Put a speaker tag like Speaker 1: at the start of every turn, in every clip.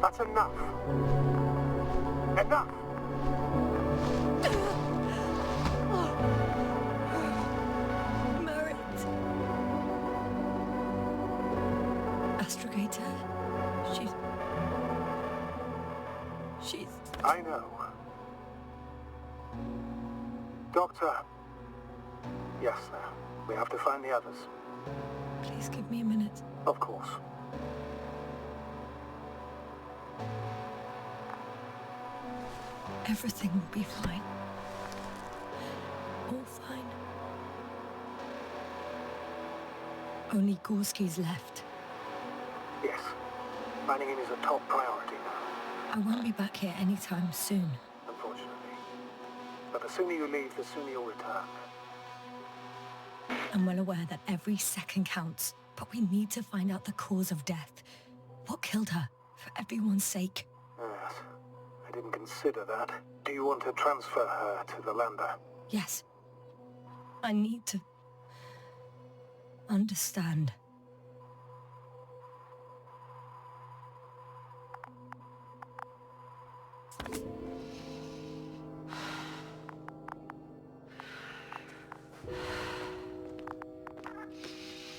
Speaker 1: That's enough. Enough!
Speaker 2: Merit. Astrogator. She's...
Speaker 1: I know. Doctor. Yes, sir. We have to find the others.
Speaker 2: Please give me a minute.
Speaker 1: Of course.
Speaker 2: Everything will be fine. All fine. Only Gorski's left.
Speaker 1: Yes. Finding him is a top priority now,
Speaker 2: I won't be back here anytime soon.
Speaker 1: unfortunately. But the sooner you leave, the sooner you'll return.
Speaker 2: I'm well aware that every second counts, but we need to find out the cause of death. What killed her, for everyone's sake?
Speaker 1: Yes. I didn't consider that. Do you want to transfer her to the lander?
Speaker 2: Yes. I need to... understand.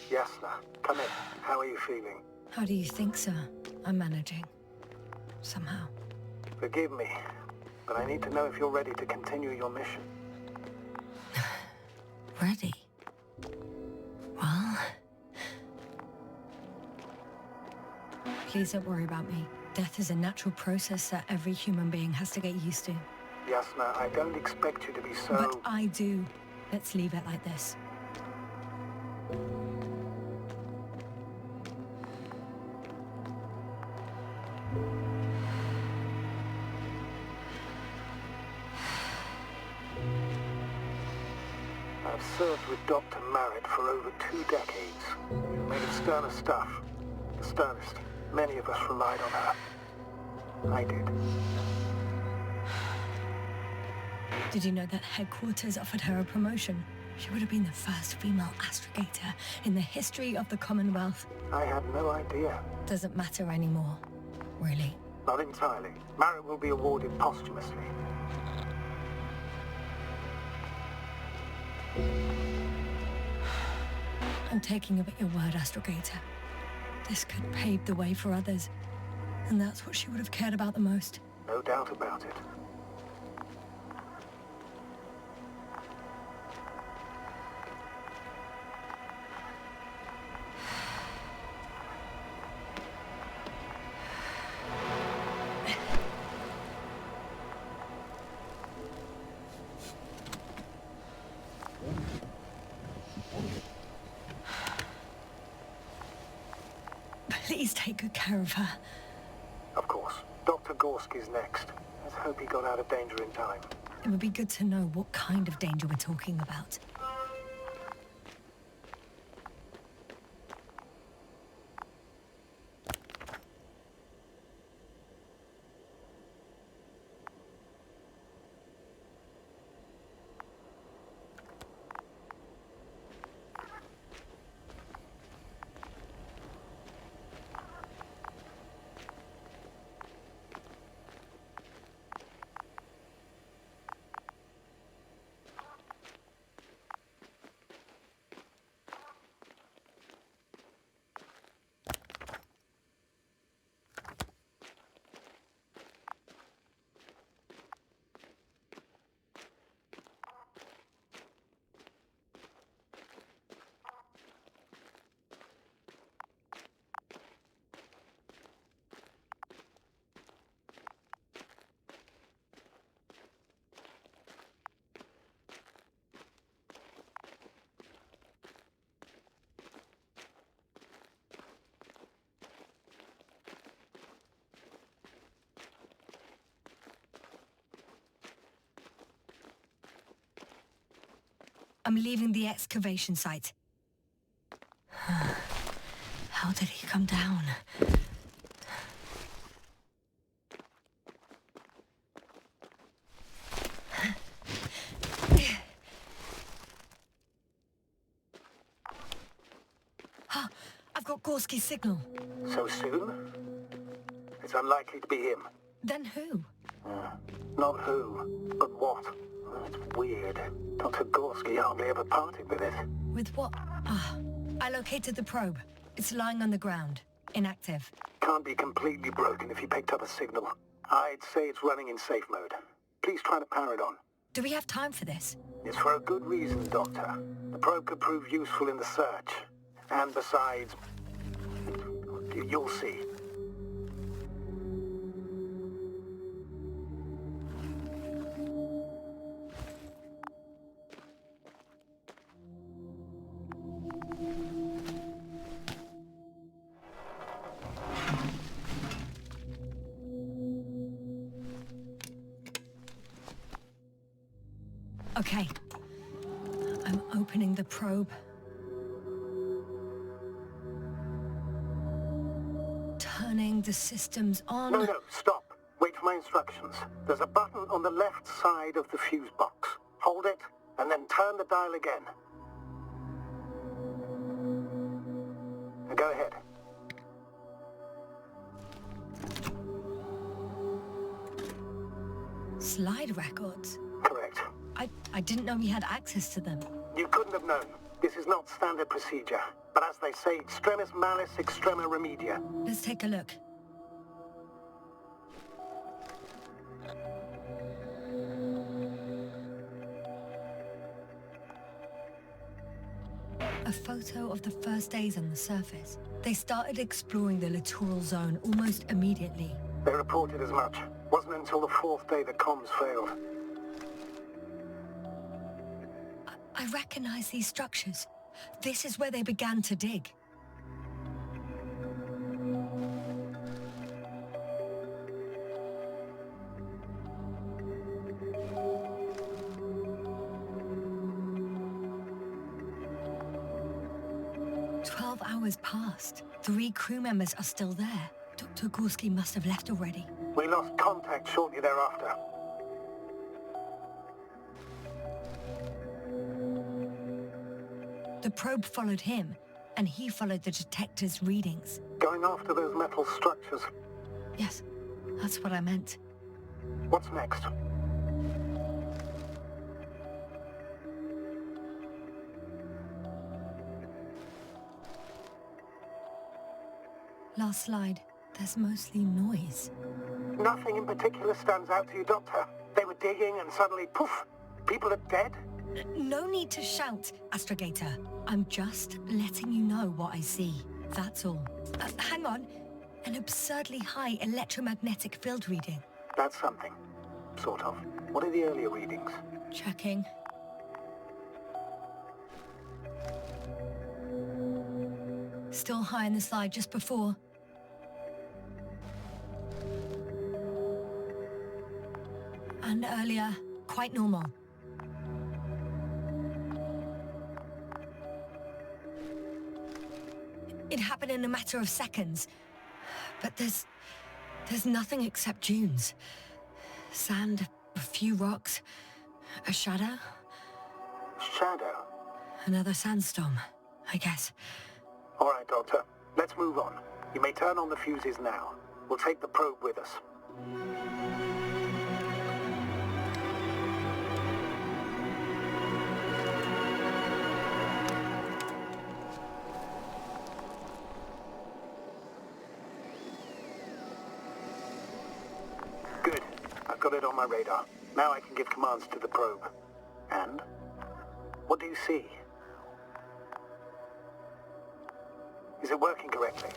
Speaker 1: Yes, sir. Come in. How are you feeling?
Speaker 2: How do you think, sir? I'm managing. Somehow.
Speaker 1: Forgive me, but I need to know if you're ready to continue your mission.
Speaker 2: Ready? Well... Please don't worry about me. Death is a natural process that every human being has to get used to.
Speaker 1: Yasna, I don't expect you to be so...
Speaker 2: But I do. Let's leave it like this.
Speaker 1: I've served with Dr. Merritt for over 2 decades. Made of sterner stuff. The sternest. Many of us relied on her. I did.
Speaker 2: Did you know that headquarters offered her a promotion? She would have been the first female astrogator in the history of the Commonwealth.
Speaker 1: I had no idea.
Speaker 2: Doesn't matter anymore, really.
Speaker 1: Not entirely. Merritt will be awarded posthumously.
Speaker 2: I'm taking you at your word, astrogator. This could pave the way for others. And that's what she would have cared about the most.
Speaker 1: No doubt about it.
Speaker 2: Please take good care of her.
Speaker 1: Of course. Dr. Gorski's next. Let's hope he got out of danger in time.
Speaker 2: It would be good to know what kind of danger we're talking about. I'm leaving the excavation site. How did he come down? I've got Gorski's signal.
Speaker 1: So soon? It's unlikely to be him.
Speaker 2: Then who?
Speaker 1: Not who, but what. It's weird. Dr. Gorski hardly ever parted with it.
Speaker 2: With what? Ah, I located the probe. It's lying on the ground. Inactive.
Speaker 1: Can't be completely broken if you picked up a signal. I'd say it's running in safe mode. Please try to power it on.
Speaker 2: Do we have time for this?
Speaker 1: It's for a good reason, Doctor. The probe could prove useful in the search. And besides, you'll see.
Speaker 2: Okay. I'm opening the probe. Turning the systems on.
Speaker 1: No, stop. Wait for my instructions. There's a button on the left side of the fuse box. Hold it, and then turn the dial again. Now go ahead.
Speaker 2: Slide records?
Speaker 1: Correct.
Speaker 2: I didn't know we had access to them.
Speaker 1: You couldn't have known. This is not standard procedure. But as they say, extremis malis, extrema remedia.
Speaker 2: Let's take a look. A photo of the first days on the surface. They started exploring the littoral zone almost immediately.
Speaker 1: They reported as much. Wasn't until the fourth day the comms failed.
Speaker 2: I recognize these structures. This is where they began to dig. Hours passed. 3 crew members are still there. Dr. Gorski must have left already.
Speaker 1: We lost contact shortly thereafter.
Speaker 2: The probe followed him, and he followed the detector's readings.
Speaker 1: Going after those metal structures.
Speaker 2: Yes, that's what I meant.
Speaker 1: What's next?
Speaker 2: Last slide. There's mostly noise.
Speaker 1: Nothing in particular stands out to you, Doctor. They were digging and suddenly, poof, people are dead?
Speaker 2: No need to shout, Astrogator. I'm just letting you know what I see. That's all. Hang on. An absurdly high electromagnetic field reading.
Speaker 1: That's something. Sort of. What are the earlier readings?
Speaker 2: Checking. Still high in the slide just before. And earlier, quite normal. It happened in a matter of seconds. But there's nothing except dunes. Sand, a few rocks, a shadow.
Speaker 1: Shadow?
Speaker 2: Another sandstorm, I guess.
Speaker 1: All right, Doctor. Let's move on. You may turn on the fuses now. We'll take the probe with us. Good. I've got it on my radar. Now I can give commands to the probe. And? What do you see? Is it working correctly?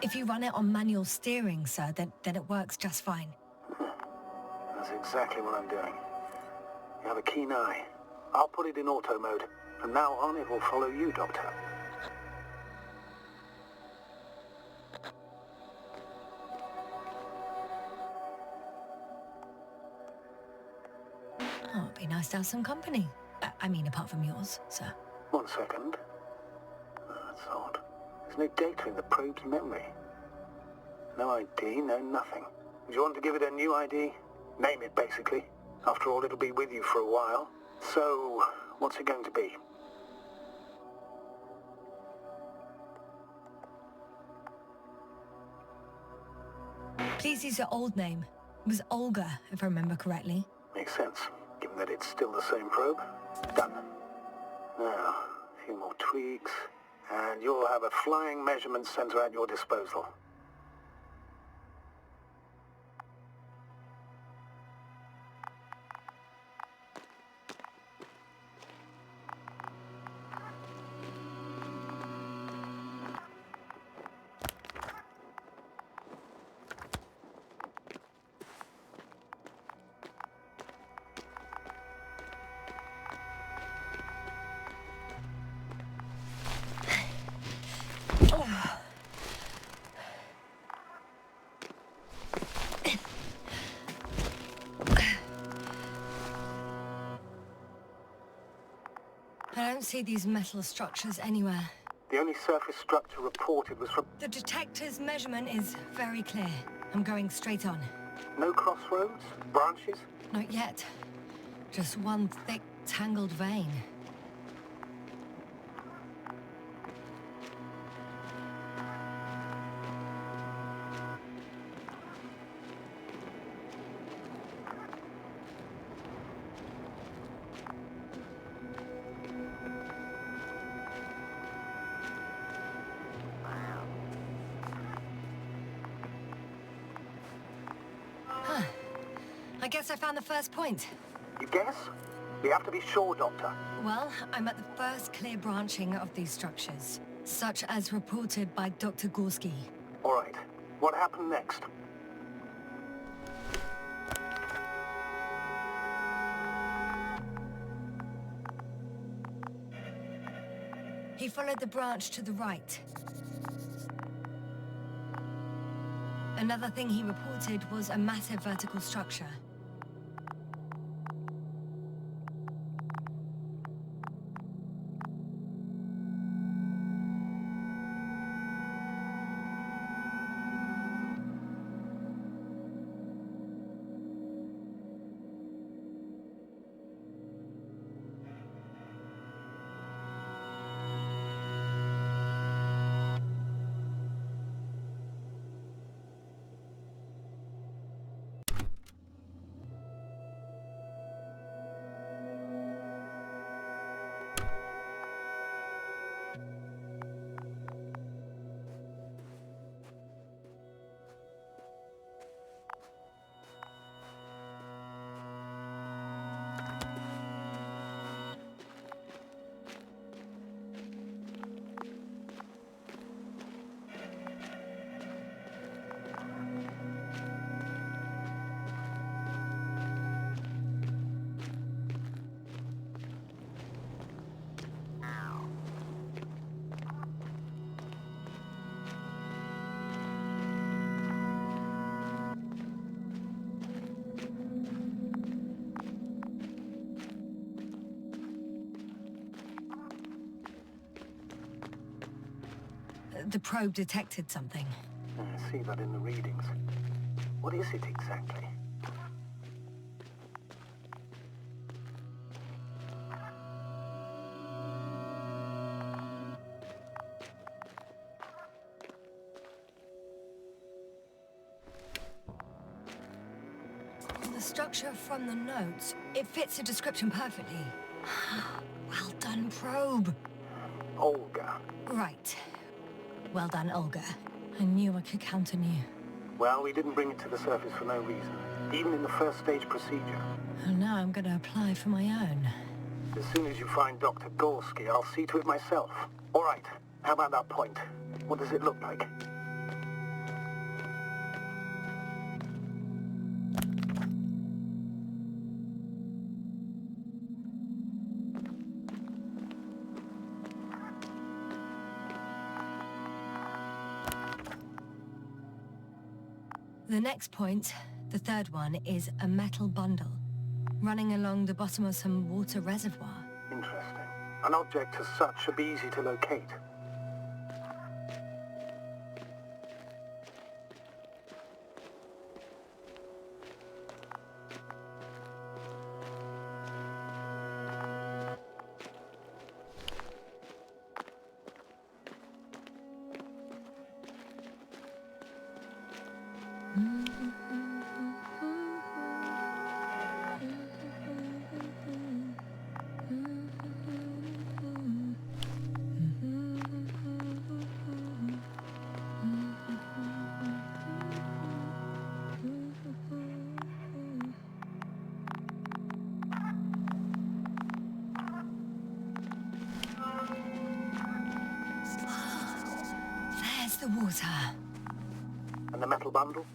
Speaker 2: If you run it on manual steering, sir, then it works just fine.
Speaker 1: That's exactly what I'm doing. You have a keen eye. I'll put it in auto mode. From now on, it will follow you, Doctor.
Speaker 2: Oh, it'd be nice to have some company. I mean, apart from yours, sir.
Speaker 1: 1 second. That's odd. There's no data in the probe's memory. No ID, no nothing. Do you want to give it a new ID? Name it, basically. After all, it'll be with you for a while. So, what's it going to be?
Speaker 2: Please use your old name. It was Olga, if I remember correctly.
Speaker 1: Makes sense, given that it's still the same probe. Done. Now, a few more tweaks, and you'll have a flying measurement center at your disposal.
Speaker 2: I don't see these metal structures anywhere.
Speaker 1: The only surface structure reported was from...
Speaker 2: The detector's measurement is very clear. I'm going straight on.
Speaker 1: No crossroads? Branches?
Speaker 2: Not yet. Just one thick, tangled vein. I guess I found the first point.
Speaker 1: You guess? We have to be sure, Doctor.
Speaker 2: Well, I'm at the first clear branching of these structures, such as reported by Dr. Gorski.
Speaker 1: All right. What happened next?
Speaker 2: He followed the branch to the right. Another thing he reported was a massive vertical structure. The probe detected something.
Speaker 1: I see that in the readings. What is it exactly?
Speaker 2: The structure from the notes, it fits the description perfectly. Well done, probe.
Speaker 1: Olga.
Speaker 2: Right. Well done, Olga. I knew I could count on you.
Speaker 1: Well, we didn't bring it to the surface for no reason. Even in the first stage procedure.
Speaker 2: And now I'm going to apply for my own.
Speaker 1: As soon as you find Dr. Gorski, I'll see to it myself. All right. How about that point? What does it look like?
Speaker 2: The next point, the third one, is a metal bundle, running along the bottom of some water reservoir.
Speaker 1: Interesting. An object as such should be easy to locate.
Speaker 2: the water.
Speaker 1: And the metal bundle?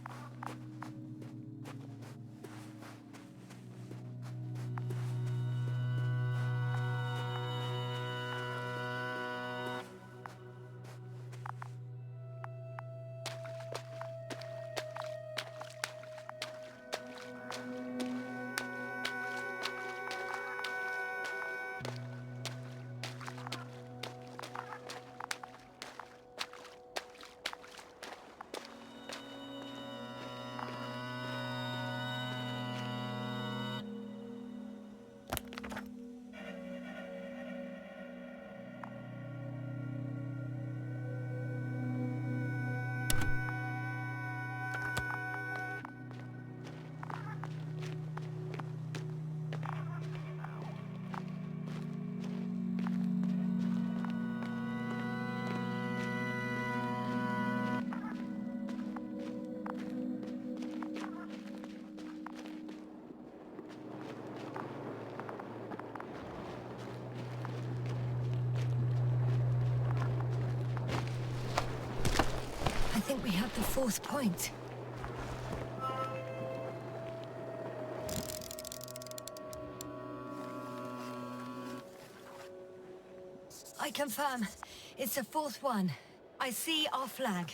Speaker 2: I think we have the fourth point. I confirm. It's the fourth one. I see our flag.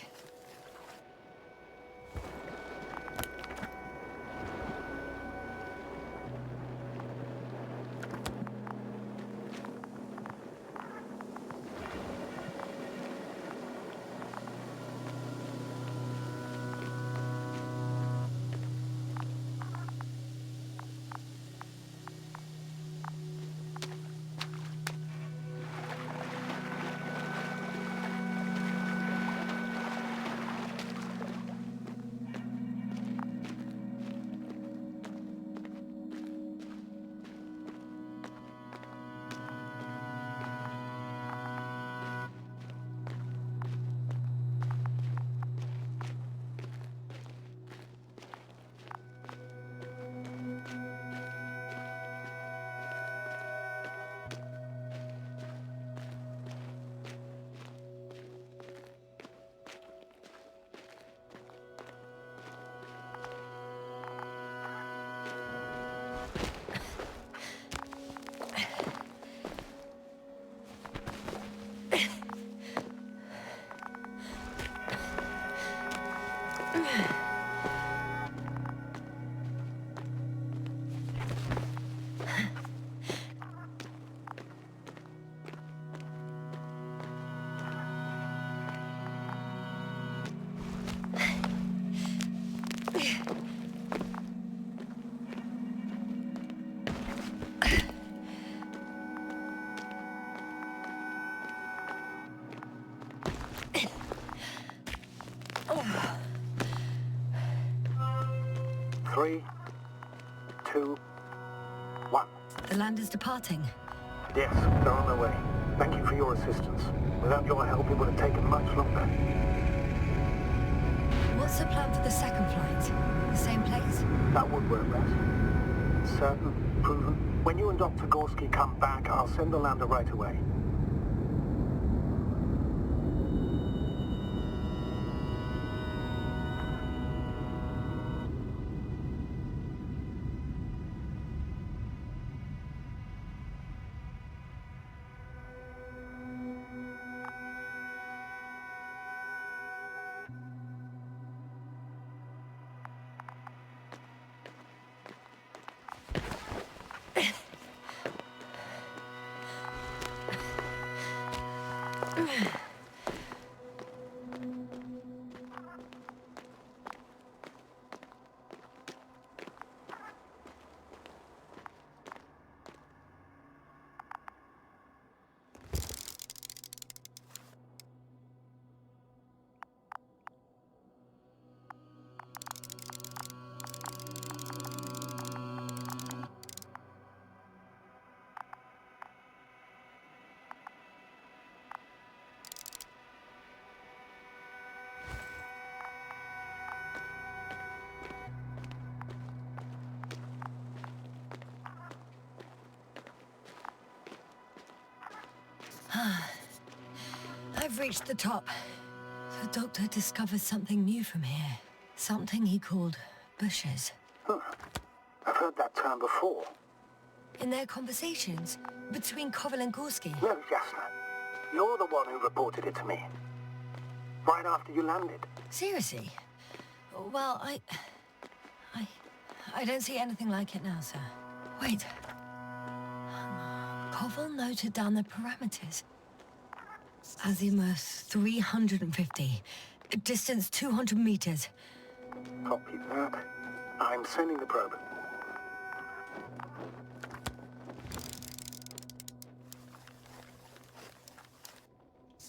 Speaker 1: Three, two, one.
Speaker 2: The land is departing.
Speaker 1: Yes, they're on their way. Thank you for your assistance. Without your help, it would have taken much longer.
Speaker 2: What's the plan for the second flight? The same place?
Speaker 1: That would work best. Certain, proven. When you and Dr. Gorski come back, I'll send the lander right away.
Speaker 2: I've reached the top. The doctor discovered something new from here. Something he called bushes.
Speaker 1: Huh. I've heard that term before.
Speaker 2: In their conversations between Koval and Gorski.
Speaker 1: No, Jasna. You're the one who reported it to me. Right after you landed.
Speaker 2: Seriously? Well, I don't see anything like it now, sir. Wait. Koval noted down the parameters. Azimuth 350. Distance 200 meters.
Speaker 1: Copy that. I'm sending the probe.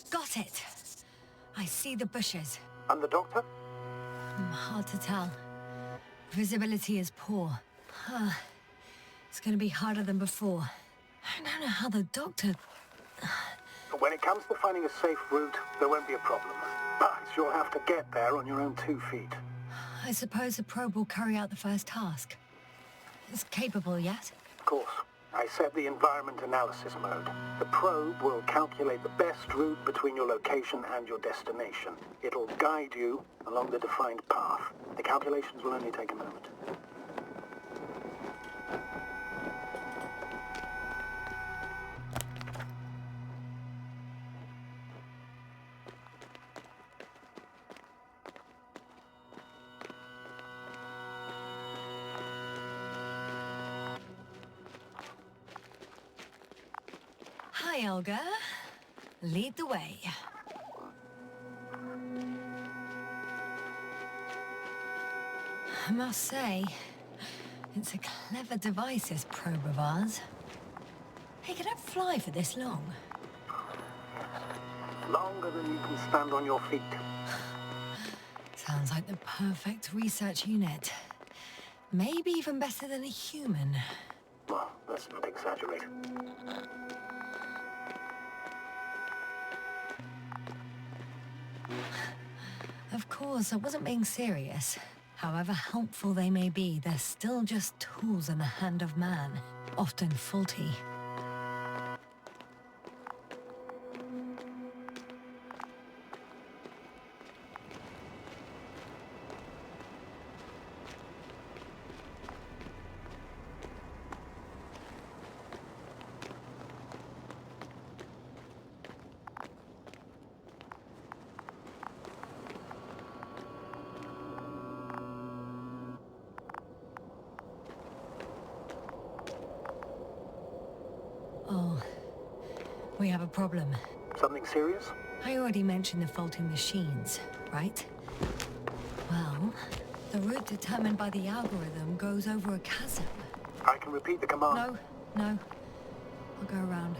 Speaker 2: Got it. I see the bushes.
Speaker 1: And the doctor?
Speaker 2: Hard to tell. Visibility is poor. It's gonna be harder than before. I don't know how the doctor...
Speaker 1: When it comes to finding a safe route, there won't be a problem. But you'll have to get there on your own 2 feet.
Speaker 2: I suppose the probe will carry out the first task. It's capable yet?
Speaker 1: Of course. I set the environment analysis mode. The probe will calculate the best route between your location and your destination. It'll guide you along the defined path. The calculations will only take a moment.
Speaker 2: Hi, Olga. Lead the way. I must say, it's a clever device, this probe of ours. Hey, can it fly for this long?
Speaker 1: Longer than you can stand on your feet.
Speaker 2: Sounds like the perfect research unit. Maybe even better than a human.
Speaker 1: Well, let's not exaggerate.
Speaker 2: Of course, I wasn't being serious. However helpful they may be, they're still just tools in the hand of man, often faulty. Oh, we have a problem.
Speaker 1: Something serious?
Speaker 2: I already mentioned the faulty machines, right? Well, the route determined by the algorithm goes over a chasm.
Speaker 1: I can repeat the command.
Speaker 2: No. I'll go around.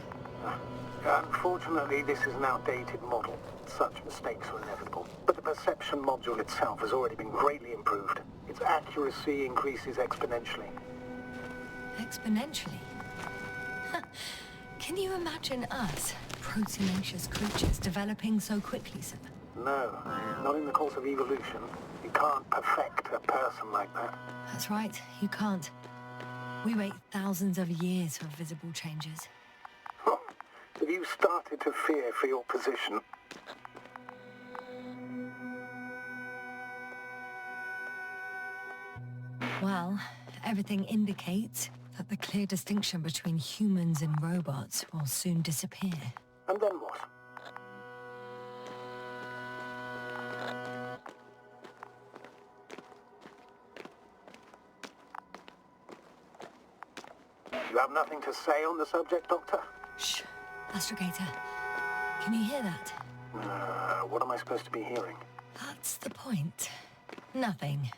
Speaker 1: Unfortunately, this is an outdated model. Such mistakes are inevitable. But the perception module itself has already been greatly improved. Its accuracy increases exponentially.
Speaker 2: Exponentially? Can you imagine us, proteinaceous creatures, developing so quickly, sir?
Speaker 1: No, not in the course of evolution. You can't perfect a person like that.
Speaker 2: That's right, you can't. We wait thousands of years for visible changes.
Speaker 1: Have you started to fear for your position?
Speaker 2: Well, everything indicates that the clear distinction between humans and robots will soon disappear.
Speaker 1: And then what? You have nothing to say on the subject, Doctor?
Speaker 2: Shh. Astrogator. Can you hear that?
Speaker 1: What am I supposed to be hearing?
Speaker 2: That's the point. Nothing.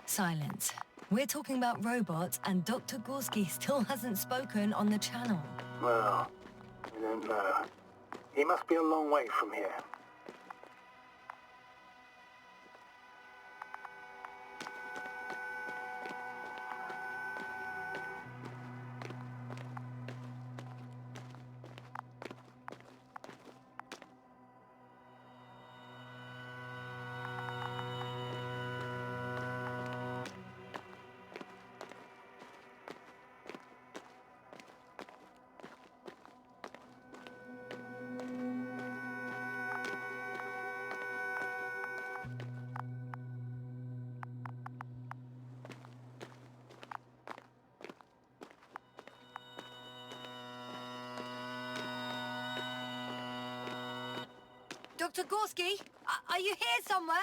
Speaker 2: Silence. We're talking about robots, and Dr. Gorski still hasn't spoken on the channel.
Speaker 1: Well, I don't know. He must be a long way from here.
Speaker 2: Dr. Gorski, are you here somewhere?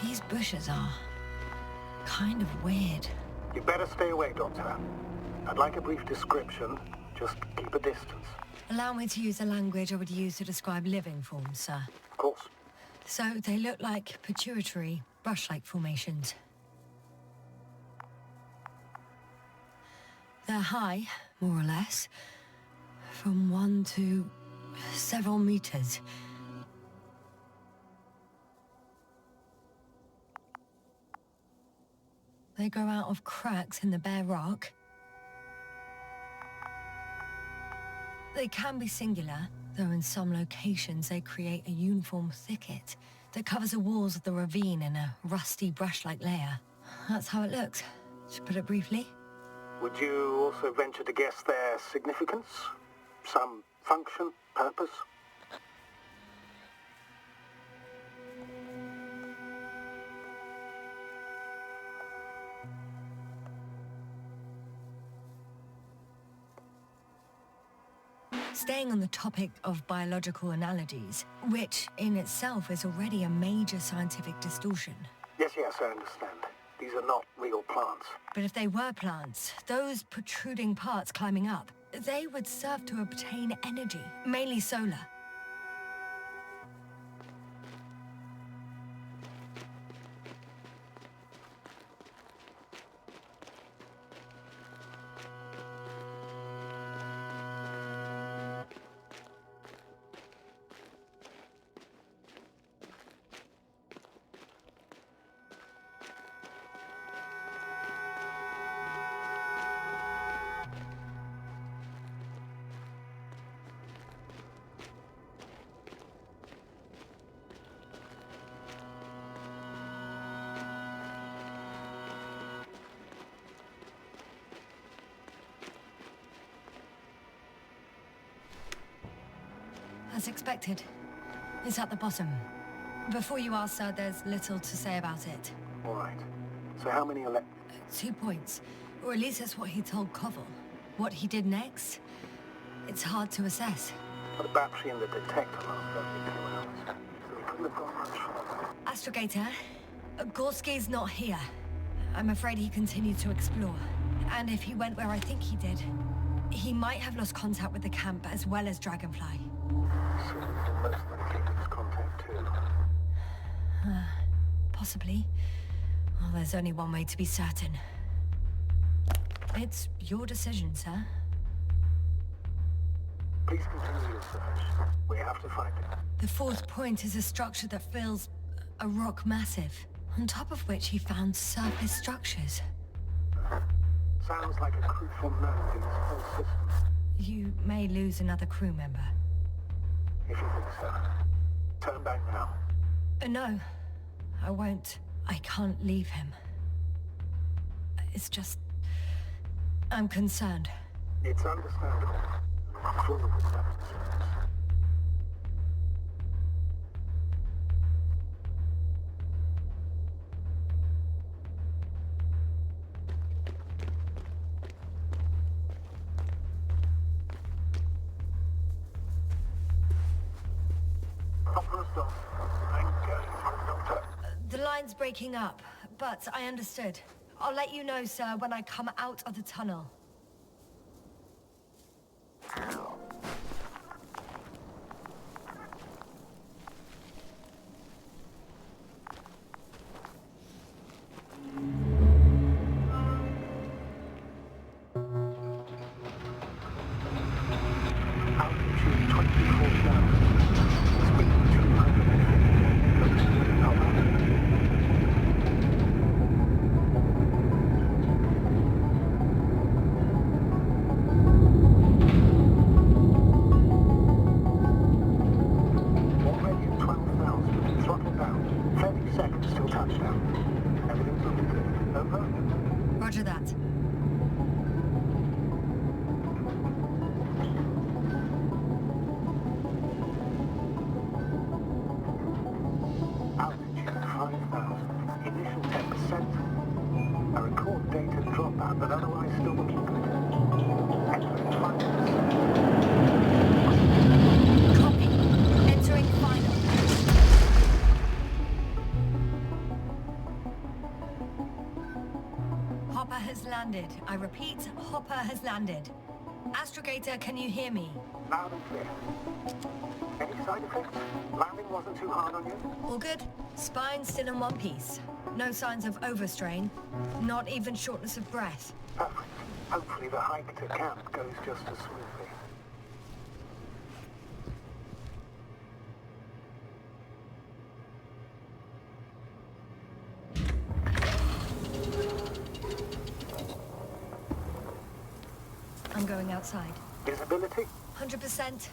Speaker 2: These bushes are kind of weird.
Speaker 1: You better stay away, Doctor. I'd like a brief description. Just keep a distance.
Speaker 2: Allow me to use the language I would use to describe living forms, sir.
Speaker 1: Of course.
Speaker 2: So they look like pituitary, brush-like formations. They're high, more or less, from 1 to several meters. They grow out of cracks in the bare rock. They can be singular, though in some locations they create a uniform thicket that covers the walls of the ravine in a rusty brush-like layer. That's how it looks, to put it briefly.
Speaker 1: Would you also venture to guess their significance? Some function, purpose?
Speaker 2: Staying on the topic of biological analogies, which in itself is already a major scientific distortion.
Speaker 1: Yes, I understand. These are not real plants.
Speaker 2: But if they were plants, those protruding parts climbing up, they would serve to obtain energy, mainly solar. As expected. It's at the bottom. Before you ask, sir, there's little to say about it.
Speaker 1: All right. So how many
Speaker 2: 2 points. Or at least that's what he told Koval. What he did next, it's hard to assess.
Speaker 1: The battery and the detector last 32 hours. So we couldn't have gone much further.
Speaker 2: Astrogator, Gorski's not here. I'm afraid he continued to explore. And if he went where I think he did, he might have lost contact with the camp as well as Dragonfly.
Speaker 1: So we did most of them keep his contact too.
Speaker 2: Possibly. Well, there's only one way to be certain. It's your decision, sir.
Speaker 1: Please continue your search. We have to find it.
Speaker 2: The fourth point is a structure that fills a rock massive, on top of which he found surface structures.
Speaker 1: Sounds like a crucial node in this whole system.
Speaker 2: You may lose another crew member.
Speaker 1: If you think so. Turn back now.
Speaker 2: No, I won't. I can't leave him. It's just... I'm concerned.
Speaker 1: It's understandable. I'm full of that concerns.
Speaker 2: The line's breaking up, but I understood. I'll let you know, sir, when I come out of the tunnel.
Speaker 1: Altitude 24,000. Speed 250. Looks normal. Already at 12,000. Throttle down. 30 seconds till touchdown. Everything's looking good. Over.
Speaker 2: Roger that. landed. I repeat, Hopper has landed. Astrogator, can you hear me?
Speaker 1: Loud and clear. Any side effects? Landing wasn't too hard on you?
Speaker 2: All good? Spine still in one piece. No signs of overstrain. Not even shortness of breath.
Speaker 1: Perfect. Hopefully the hike to camp goes just as smoothly.
Speaker 2: I'm going outside.
Speaker 1: Visibility?
Speaker 2: 100%.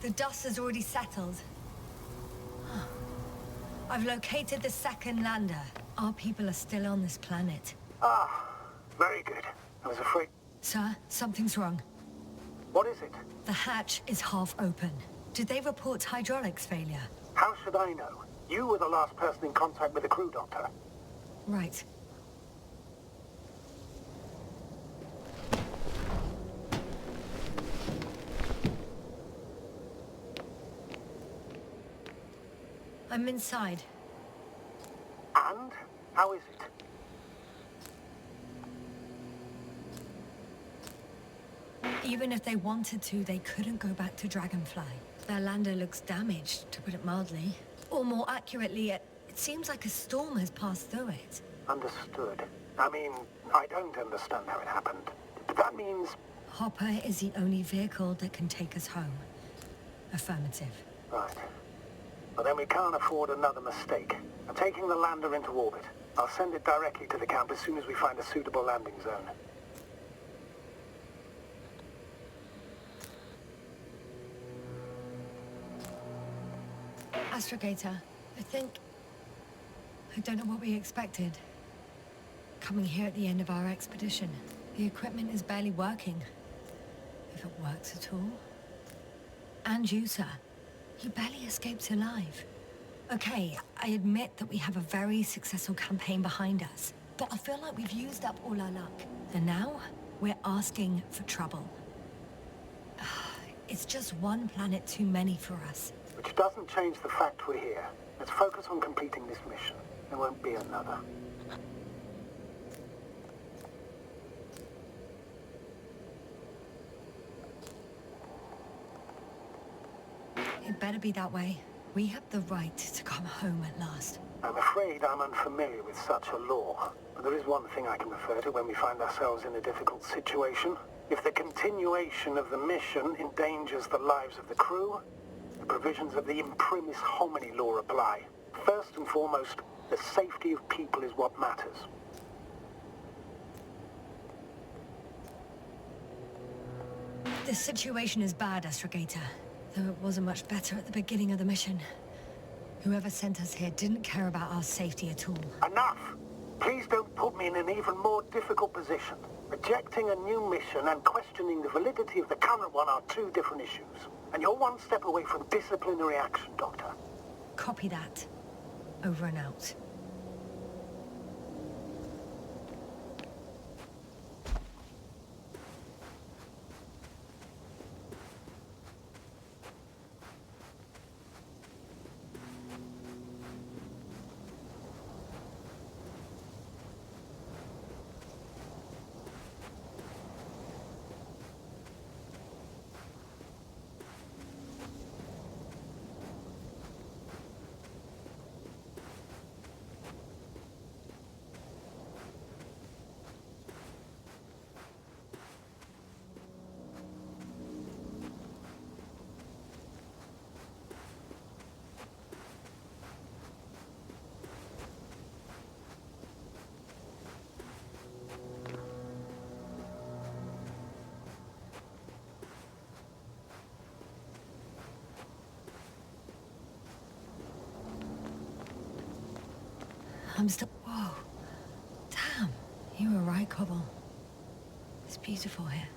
Speaker 2: The dust has already settled. I've located the second lander. Our people are still on this planet.
Speaker 1: Ah, very good. I was afraid...
Speaker 2: Sir, something's wrong.
Speaker 1: What is it?
Speaker 2: The hatch is half open. Did they report hydraulics failure?
Speaker 1: How should I know? You were the last person in contact with the crew, Doctor.
Speaker 2: Right. I'm inside.
Speaker 1: And? How is it?
Speaker 2: Even if they wanted to, they couldn't go back to Dragonfly. Their lander looks damaged, to put it mildly. Or more accurately, it seems like a storm has passed through it.
Speaker 1: Understood. I mean, I don't understand how it happened. But that means...
Speaker 2: Hopper is the only vehicle that can take us home. Affirmative.
Speaker 1: Right. Well, then we can't afford another mistake. I'm taking the lander into orbit. I'll send it directly to the camp as soon as we find a suitable landing zone.
Speaker 2: Astrogator, I don't know what we expected. Coming here at the end of our expedition. The equipment is barely working. If it works at all. And you, sir. You barely escaped alive. Okay, I admit that we have a very successful campaign behind us. But I feel like we've used up all our luck. And now, we're asking for trouble. It's just one planet too many for us.
Speaker 1: Which doesn't change the fact we're here. Let's focus on completing this mission. There won't be another.
Speaker 2: It better be that way. We have the right to come home at last.
Speaker 1: I'm afraid I'm unfamiliar with such a law. But there is one thing I can refer to when we find ourselves in a difficult situation. If the continuation of the mission endangers the lives of the crew, the provisions of the imprimis homini law apply. First and foremost, the safety of people is what matters.
Speaker 2: The situation is bad, Astrogator. Though it wasn't much better at the beginning of the mission. Whoever sent us here didn't care about our safety at all.
Speaker 1: Enough! Please don't put me in an even more difficult position. Rejecting a new mission and questioning the validity of the current one are two different issues. And you're one step away from disciplinary action, Doctor.
Speaker 2: Copy that. Over and out. I'm still... Whoa. Damn. You were right, Cobble. It's beautiful here.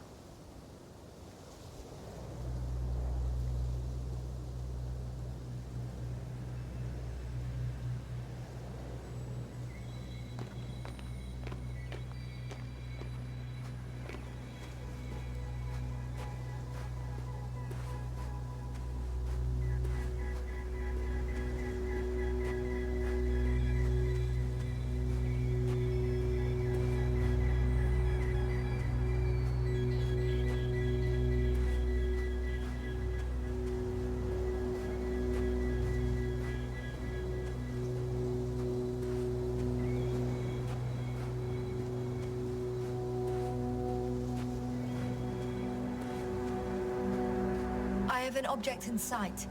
Speaker 2: with an object in sight.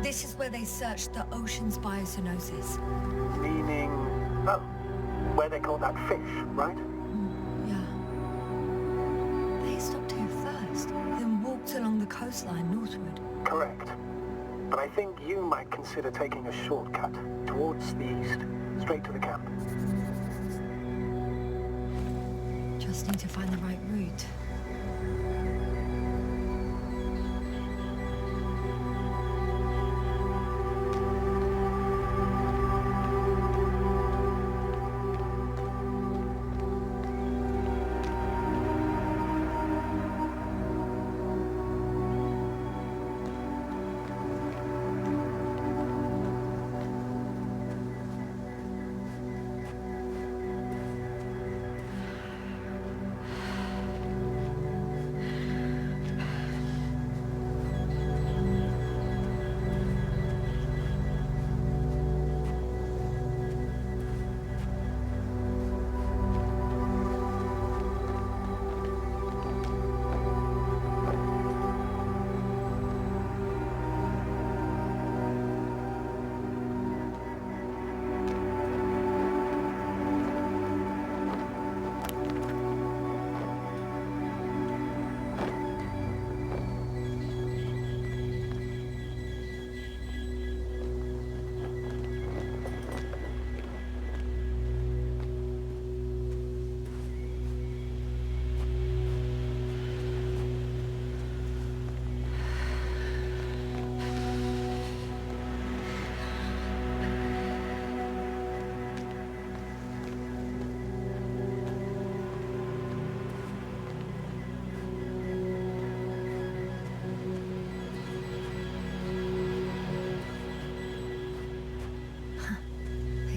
Speaker 2: This is where they searched the ocean's biocenosis.
Speaker 1: Meaning, oh, where they caught that fish, right?
Speaker 2: Yeah. They stopped here first, then walked along the coastline northward.
Speaker 1: Correct. But I think you might consider taking a shortcut towards the east, straight to the camp.
Speaker 2: Just need to find the right route.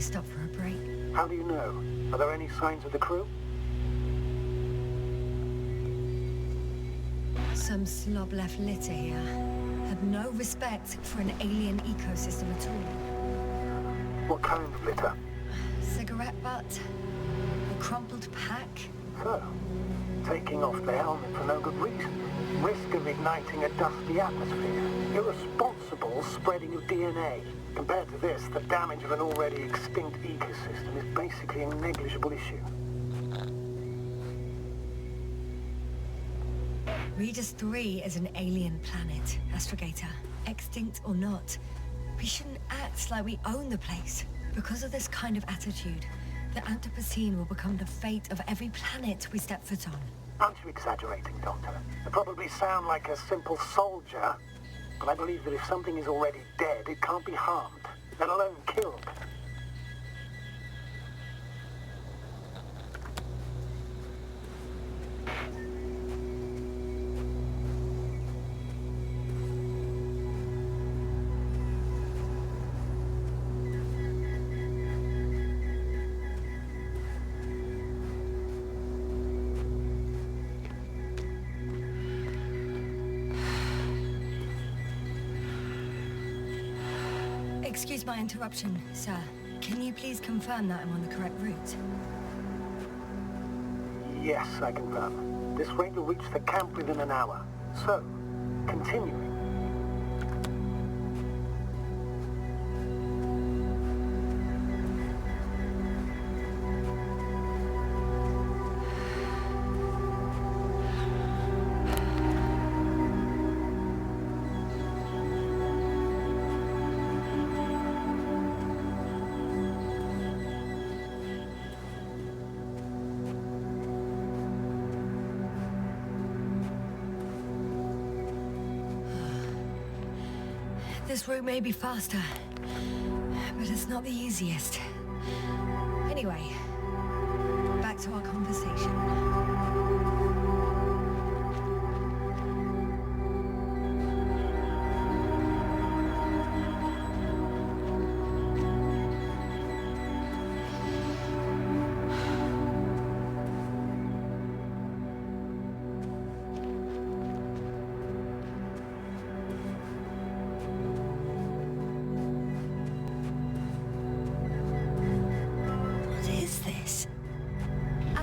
Speaker 2: Stop for a break.
Speaker 1: How do you know? Are there any signs of the crew?
Speaker 2: Some slob left litter here. Had no respect for an alien ecosystem at all.
Speaker 1: What kind of litter?
Speaker 2: Cigarette butt, a crumpled pack.
Speaker 1: So, taking off the helmet for no good reason. Risk of igniting a dusty atmosphere. Irresponsible spreading of DNA. Compared to this, the damage of an already extinct ecosystem is basically a negligible issue.
Speaker 2: Regis 3 is an alien planet, Astrogator. Extinct or not, we shouldn't act like we own the place. Because of this kind of attitude, the Anthropocene will become the fate of every planet we step foot on.
Speaker 1: Aren't you exaggerating, Doctor? I probably sound like a simple soldier, but I believe that if something is already dead, it can't be harmed, let alone killed.
Speaker 2: Excuse my interruption, sir. Can you please confirm that I'm on the correct route?
Speaker 1: Yes, I confirm. This rate will reach the camp within an hour. So, continuing.
Speaker 2: This route may be faster, but it's not the easiest. Anyway, back to our conversation.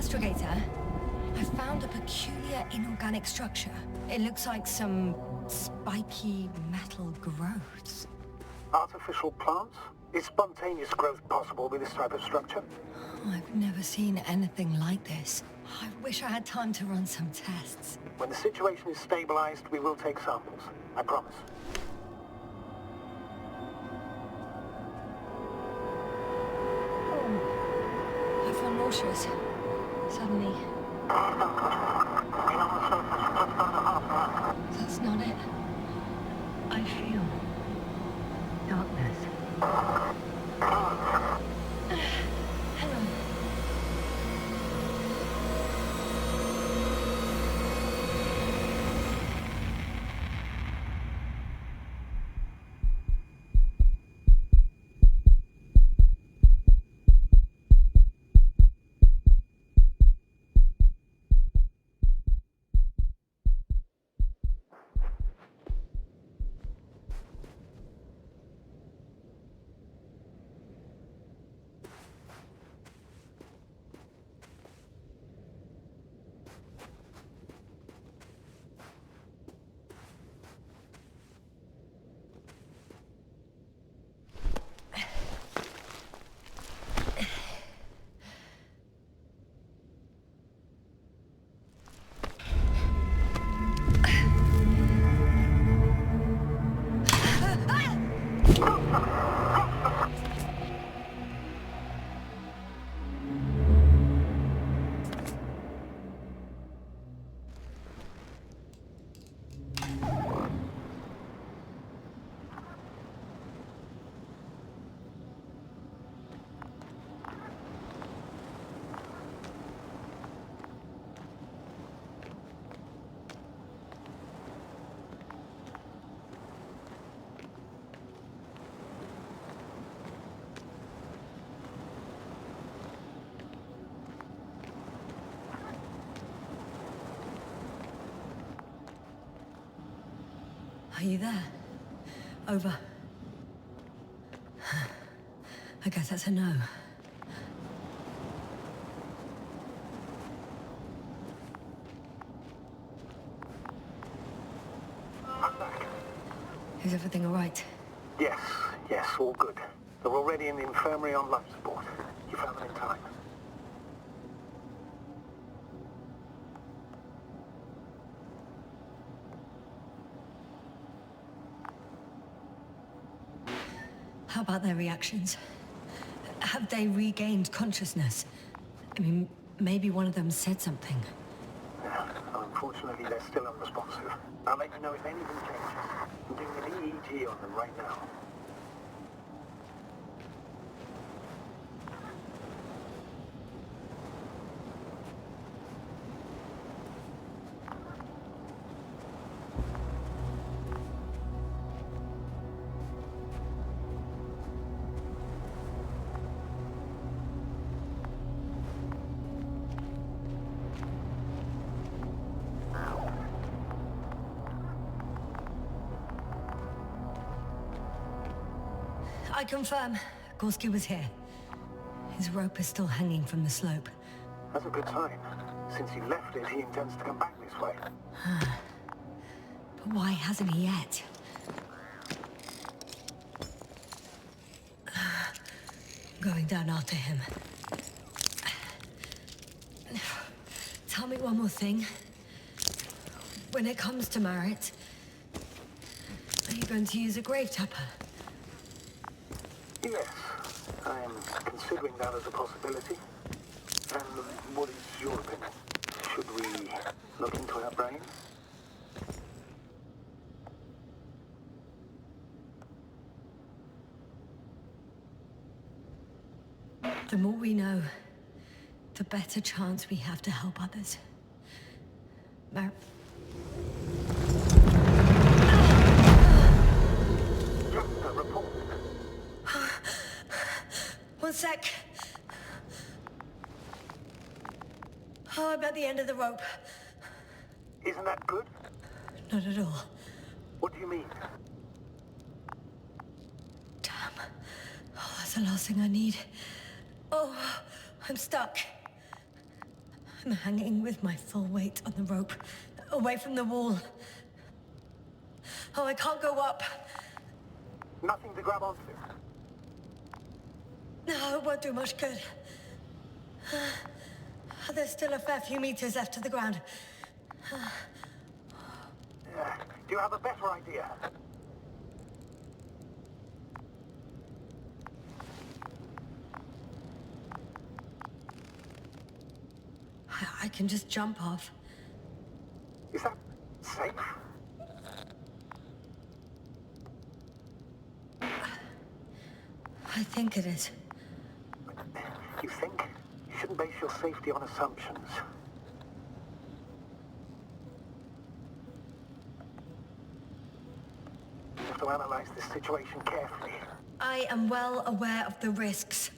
Speaker 2: Astrogator, I found a peculiar inorganic structure. It looks like some spiky metal growths.
Speaker 1: Artificial plants? Is spontaneous growth possible with this type of structure?
Speaker 2: I've never seen anything like this. I wish I had time to run some tests.
Speaker 1: When the situation is stabilized, we will take samples. I promise.
Speaker 2: I feel nauseous. Suddenly. That's not it. I feel darkness. Hang on. Are you there? Over. I guess that's a no.
Speaker 1: I'm back.
Speaker 2: Is everything all right?
Speaker 1: Yes, all good. They're already in the infirmary on life support. You found them in time.
Speaker 2: How about their reactions? Have they regained consciousness? I mean, maybe one of them said something.
Speaker 1: Yeah, unfortunately, they're still unresponsive. I'll let you know if anything changes. I'm doing an EEG on them right now.
Speaker 2: I confirm, Gorski was here. His rope is still hanging from the slope.
Speaker 1: That's a good sign. Since he left it, he intends to come back this way.
Speaker 2: But why hasn't he yet? Going down after him. Tell me one more thing. When it comes to Marit, are you going to use a grave topper?
Speaker 1: Yes, I am considering that as a possibility. And what is your opinion? Should we look into her brain?
Speaker 2: The more we know, the better chance we have to help others.
Speaker 1: Report.
Speaker 2: One sec. Oh, I'm at the end of the rope.
Speaker 1: Isn't that good?
Speaker 2: Not at all.
Speaker 1: What do you mean?
Speaker 2: Damn. Oh, that's the last thing I need. Oh, I'm stuck. I'm hanging with my full weight on the rope, away from the wall. Oh, I can't go up.
Speaker 1: Nothing to grab onto.
Speaker 2: No, it won't do much good. There's still a fair few meters left to the ground.
Speaker 1: Do you have a better idea?
Speaker 2: I can just jump off.
Speaker 1: Is that safe?
Speaker 2: I think it is.
Speaker 1: You think? You shouldn't base your safety on assumptions. You have to analyze this situation carefully.
Speaker 2: I am well aware of the risks.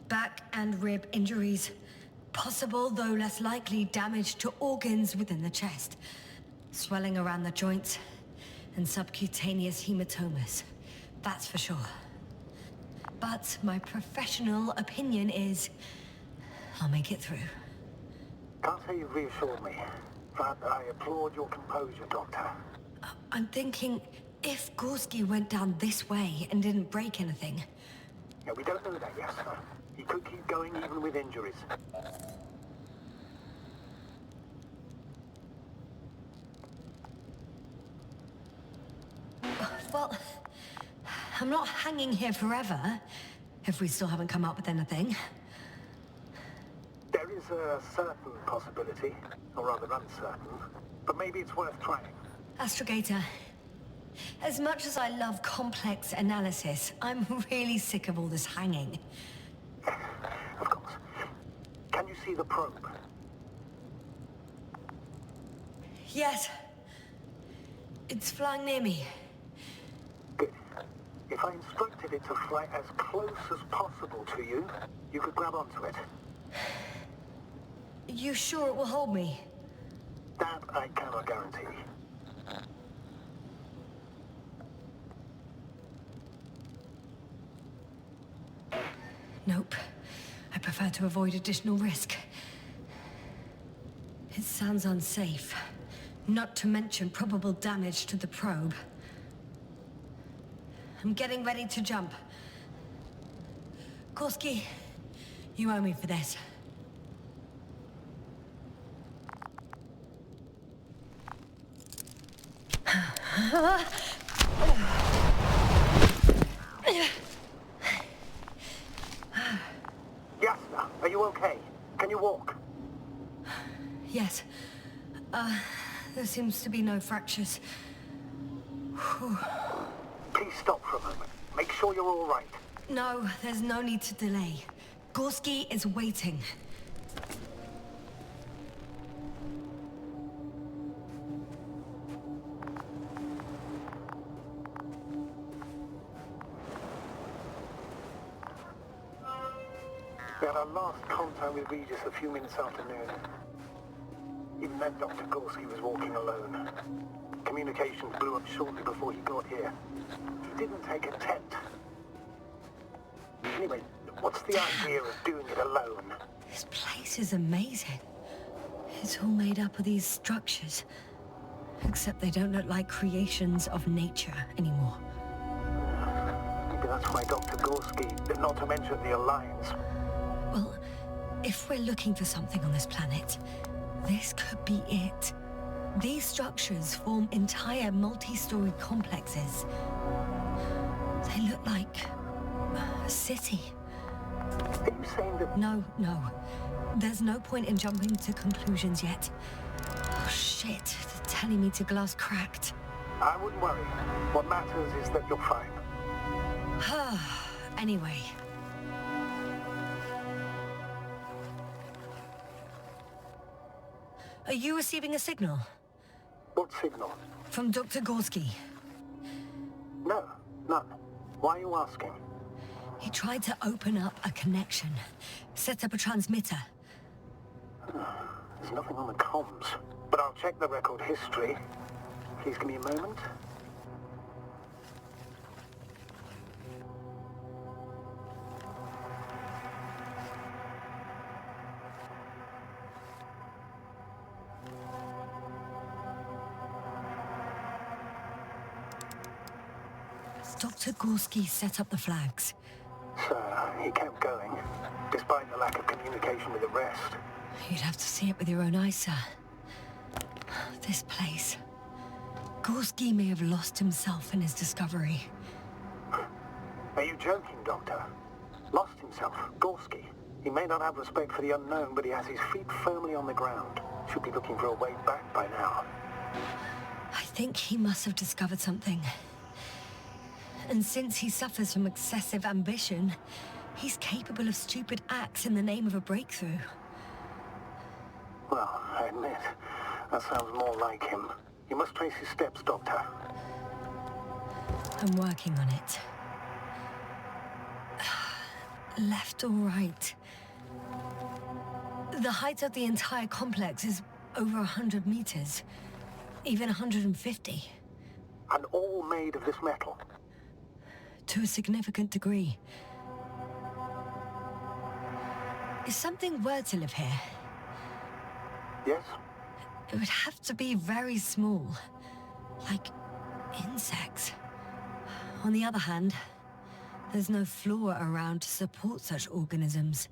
Speaker 2: Back and rib injuries. Possible, though less likely, damage to organs within the chest. Swelling around the joints. And subcutaneous hematomas. That's for sure. But my professional opinion is I'll make it through.
Speaker 1: Can't say you've reassured me, but I applaud your composure, Doctor.
Speaker 2: I'm thinking, if Gorski went down this way and didn't break anything...
Speaker 1: Yeah, we don't know that yet. He could keep going even with injuries.
Speaker 2: Well, I'm not hanging here forever, if we still haven't come up with anything.
Speaker 1: There is a certain possibility, or rather uncertain, but maybe it's worth trying.
Speaker 2: Astrogator, as much as I love complex analysis, I'm really sick of all this hanging.
Speaker 1: Of course. Can you see the probe?
Speaker 2: Yes. It's flying near me.
Speaker 1: Good. If I instructed it to fly as close as possible to you, you could grab onto it.
Speaker 2: You sure it will hold me?
Speaker 1: That I cannot guarantee.
Speaker 2: Nope. I prefer to avoid additional risk. It sounds unsafe. Not to mention probable damage to the probe. I'm getting ready to jump. Gorski, you owe me for this.
Speaker 1: Yasna, are you okay? Can you walk?
Speaker 2: Yes. There seems to be no fractures. Whew.
Speaker 1: Please stop for a moment. Make sure you're all right.
Speaker 2: No, there's no need to delay. Gorski is waiting.
Speaker 1: We had our last contact with Regis a few minutes after noon. Even then, Dr. Gorski was walking alone. Communications blew up shortly before he got here. He didn't take a tent. Anyway, what's the idea of doing it alone?
Speaker 2: This place is amazing. It's all made up of these structures. Except they don't look like creations of nature anymore.
Speaker 1: Maybe that's why Dr. Gorski, not to mention the Alliance.
Speaker 2: Well, if we're looking for something on this planet, this could be it. These structures form entire multi-story complexes. They look like a city.
Speaker 1: Are you saying that...
Speaker 2: No. There's no point in jumping to conclusions yet. Oh, shit. They're telling me to glass cracked.
Speaker 1: I wouldn't worry. What matters is that you're fine.
Speaker 2: Anyway. Are you receiving a signal?
Speaker 1: What signal?
Speaker 2: From Dr. Gorski.
Speaker 1: No, none. Why are you asking?
Speaker 2: He tried to open up a connection. Set up a transmitter.
Speaker 1: There's nothing on the comms. But I'll check the record history. Please give me a moment.
Speaker 2: Dr. Gorski set up the flags.
Speaker 1: So he kept going, despite the lack of communication with the rest.
Speaker 2: You'd have to see it with your own eyes, sir. This place. Gorski may have lost himself in his discovery.
Speaker 1: Are you joking, Doctor? Lost himself, Gorski. He may not have respect for the unknown, but he has his feet firmly on the ground. Should be looking for a way back by now.
Speaker 2: I think he must have discovered something. And since he suffers from excessive ambition, he's capable of stupid acts in the name of a breakthrough.
Speaker 1: Well, I admit, that sounds more like him. You must trace his steps, Doctor.
Speaker 2: I'm working on it. Left or right? The height of the entire complex is over 100 meters. Even 150.
Speaker 1: And all made of this metal?
Speaker 2: To a significant degree. If something were to live here,
Speaker 1: Yes?
Speaker 2: it would have to be very small. Like insects. On the other hand, there's no flora around to support such organisms.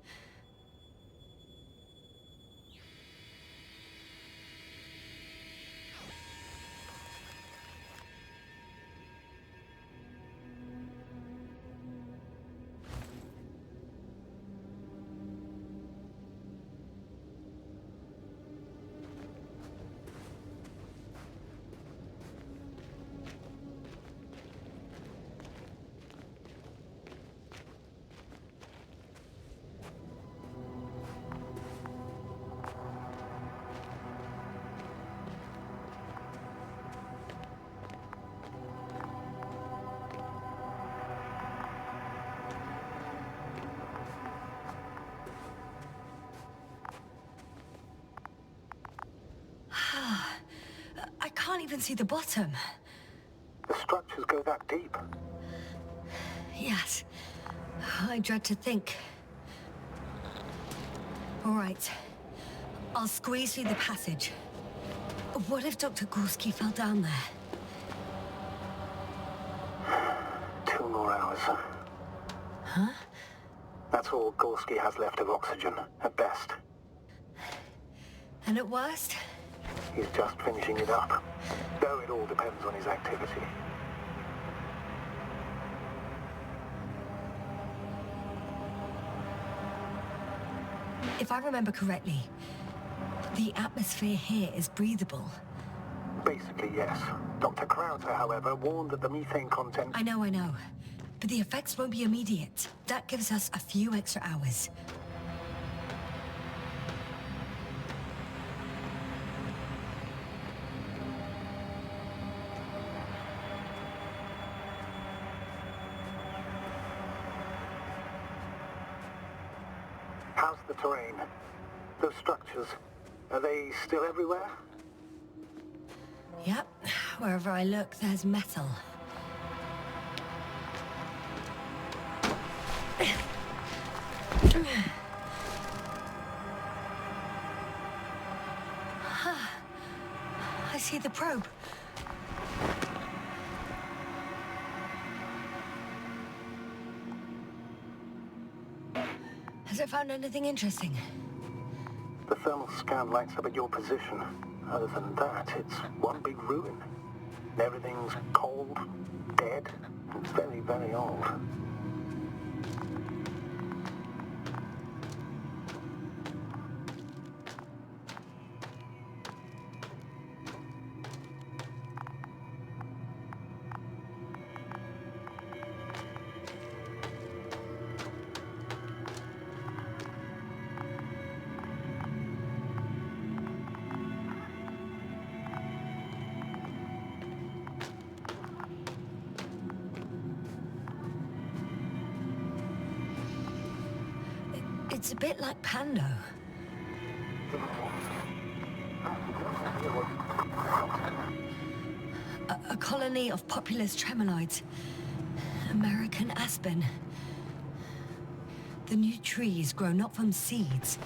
Speaker 2: I can't even see the bottom.
Speaker 1: The structures go that deep.
Speaker 2: Yes. I dread to think. All right. I'll squeeze through the passage. What if Dr. Gorski fell down there?
Speaker 1: 2 more hours.
Speaker 2: Huh?
Speaker 1: That's all Gorski has left of oxygen, at best.
Speaker 2: And at worst?
Speaker 1: He's just finishing it up. Though it all depends on his activity.
Speaker 2: If I remember correctly, the atmosphere here is breathable.
Speaker 1: Basically, yes. Dr. Krauter, however, warned that the methane content...
Speaker 2: I know. But the effects won't be immediate. That gives us a few extra hours.
Speaker 1: How's the terrain? Those structures, are they still everywhere?
Speaker 2: Yep. Wherever I look, there's metal. I see the probe. Has it found anything interesting?
Speaker 1: The thermal scan lights up at your position. Other than that, it's one big ruin. Everything's cold, dead, and very, very old.
Speaker 2: It's a bit like Pando. A colony of populous tremoloids. American aspen. The new trees grow not from seeds,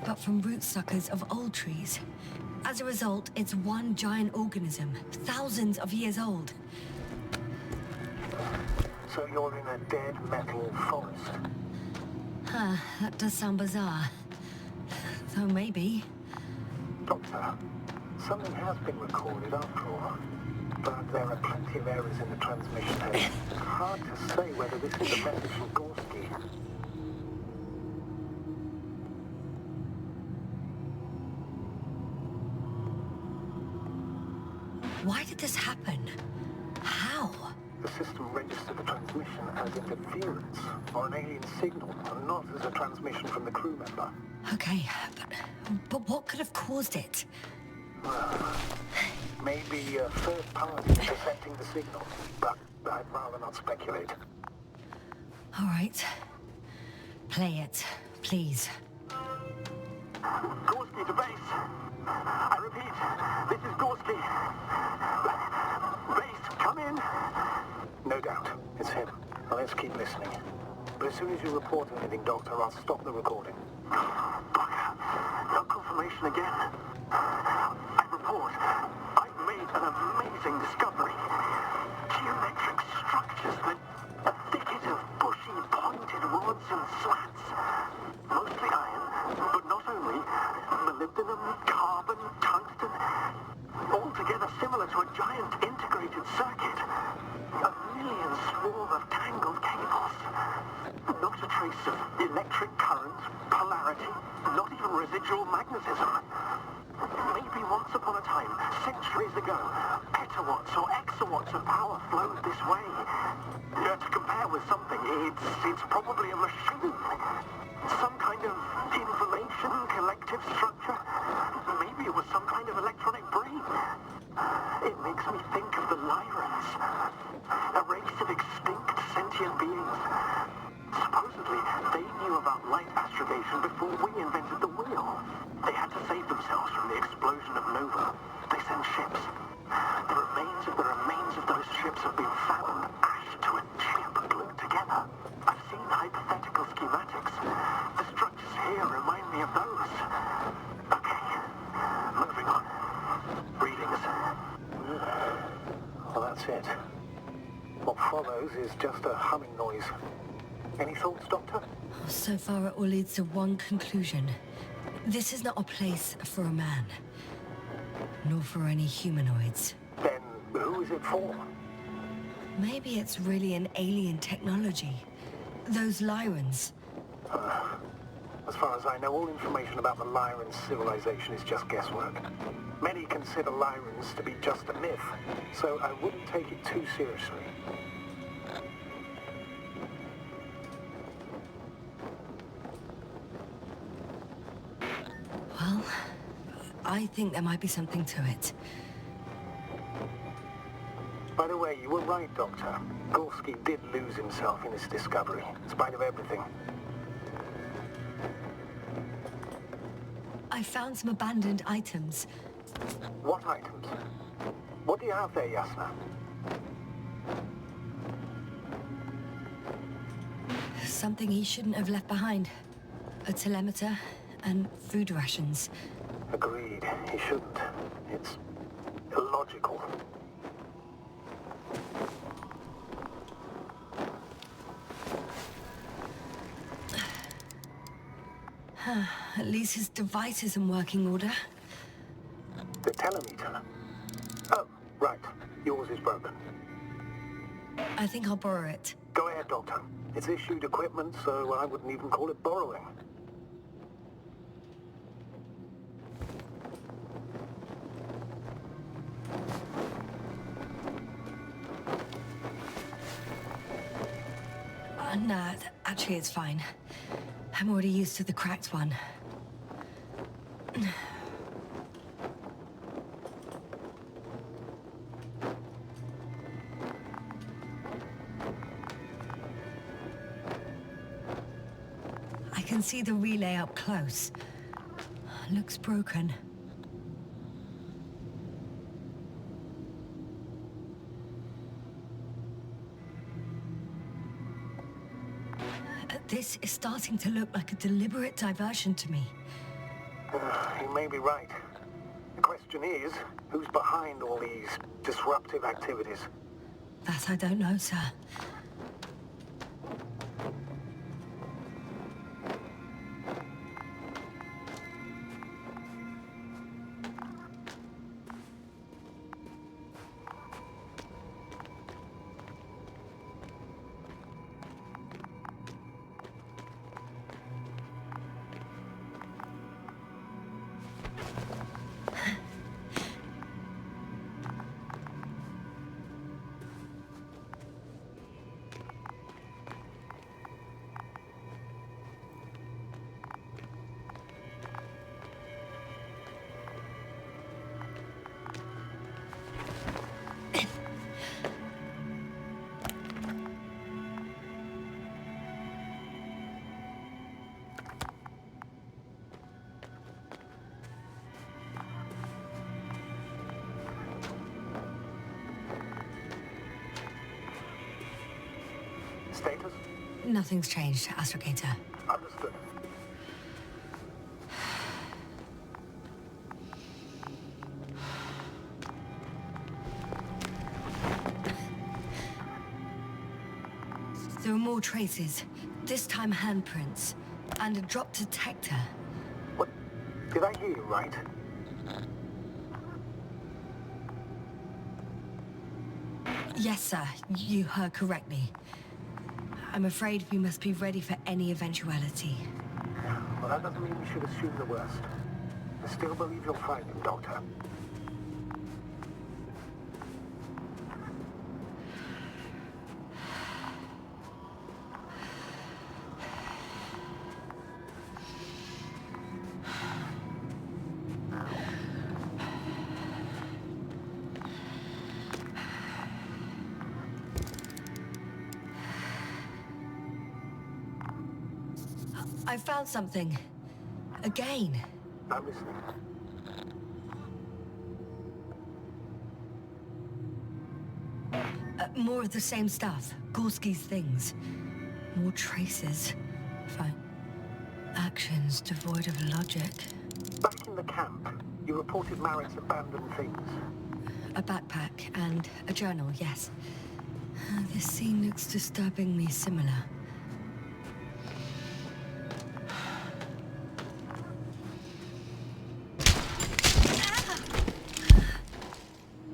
Speaker 2: but from rootsuckers of old trees. As a result, it's one giant organism, thousands of years old.
Speaker 1: So you're in a dead metal forest.
Speaker 2: That does sound bizarre. Though maybe.
Speaker 1: Doctor, something has been recorded after all. But there are plenty of errors in the transmission here. It's hard to say whether this is a message from Gorski.
Speaker 2: Why did this happen? How?
Speaker 1: The system registered the transmission as interference or an alien signal, and not as a transmission from the crew member.
Speaker 2: Okay, but what could have caused it?
Speaker 1: Maybe a third party intercepting the signal, but I'd rather not speculate.
Speaker 2: All right. Play it, please.
Speaker 1: Gorski to base. I repeat, this is Gorski. Base, come in. No doubt, it's him. Now let's keep listening. But as soon as you report anything, Doctor, I'll stop the recording. Bugger. No confirmation again. I report. I've made an amazing discovery. Geometric structures that a thicket of bushy, pointed rods and slats. Mostly iron, but not only. Molybdenum, carbon, tungsten. Altogether similar to a giant integrated circuit. A million swarm of tangled cables. Not a trace of electric current, polarity, not even residual magnetism. Maybe once upon a time, centuries ago, petawatts or exawatts of power flowed this way. To compare with something, it's probably a machine. Some kind of information collective structure. Maybe it was some kind of electronic brain. It makes me think of the Lyrans. A race of extinct sentient beings. Supposedly, they knew about light astrogation before we invented the wheel. They had to save themselves from the explosion of Nova. They sent ships. The remains of those ships have been found ashed to a chip glued together. I've seen hypothetical schematics. The structures here remind me of those. Okay, moving on. Readings. Well, that's it. What follows is just a humming noise. Any thoughts, Doctor?
Speaker 2: So far it all leads to one conclusion. This is not a place for a man. Nor for any humanoids.
Speaker 1: Then who is it for?
Speaker 2: Maybe it's really an alien technology. Those Lyrans.
Speaker 1: As far as I know, all information about the Lyran civilization is just guesswork. Many consider Lyrans to be just a myth, so I wouldn't take it too seriously.
Speaker 2: Well, I think there might be something to it.
Speaker 1: By the way, you were right, Doctor. Gorski did lose himself in this discovery, in spite of everything.
Speaker 2: I found some abandoned items.
Speaker 1: What items? What do you have there, Yasna?
Speaker 2: Something he shouldn't have left behind. A telemeter and food rations.
Speaker 1: Agreed. He shouldn't. It's illogical.
Speaker 2: At least his device is in working order.
Speaker 1: The telemeter? Oh, right. Yours is broken.
Speaker 2: I think I'll borrow it.
Speaker 1: Go ahead, Doctor. It's issued equipment, so I wouldn't even call it borrowing.
Speaker 2: Nah, actually it's fine. I'm already used to the cracked one. I can see the relay up close. Looks broken. This is starting to look like a deliberate diversion to me.
Speaker 1: You may be right. The question is, who's behind all these disruptive activities?
Speaker 2: That I don't know, sir.
Speaker 1: Status?
Speaker 2: Nothing's changed, Astrogator.
Speaker 1: Understood.
Speaker 2: There are more traces, this time handprints, and a drop detector.
Speaker 1: What? Did I hear you right?
Speaker 2: Yes, sir, you heard correctly. I'm afraid we must be ready for any eventuality.
Speaker 1: Well, that doesn't mean we should assume the worst. I still believe you'll find him, Doctor.
Speaker 2: I found something. Again.
Speaker 1: I'm listening.
Speaker 2: More of the same stuff. Gorski's things. More traces. Fine. Actions devoid of logic.
Speaker 1: Back in the camp, you reported Marek's abandoned things.
Speaker 2: A backpack and a journal, yes. This scene looks disturbingly similar.